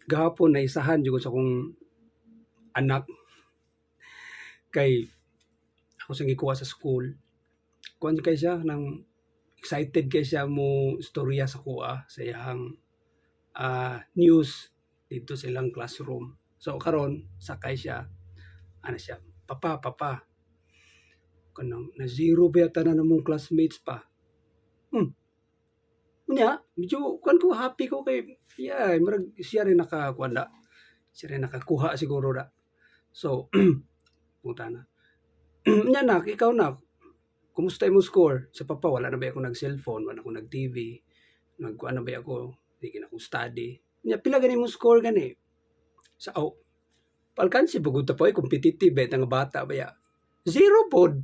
gahapon na isahan jud ko sa akong anak kay ako siyang gikuha sa school. Kuan kay siya nang excited kay siya mo istorya sa kuha sa iyang news dito sa ilang classroom. So karon sakay siya, ano siya, papa, kanang na zero ba yata na namong classmates pa. Unya, medyo kuan ko happy ko kay murag siya rin nakakuan da. Siya rin nakakuha siguro da. So punta na. Unya nak, ikaw nak, kumusta imong score? Sa papa wala na ba ako nag-cellphone, wala na ako nag-TV, nagkuan na ba ako, di na ako study. Unya pila gani imong score gani? Sa palkansi pagod ta po ay competitive nga bata ba ya. Zero pod.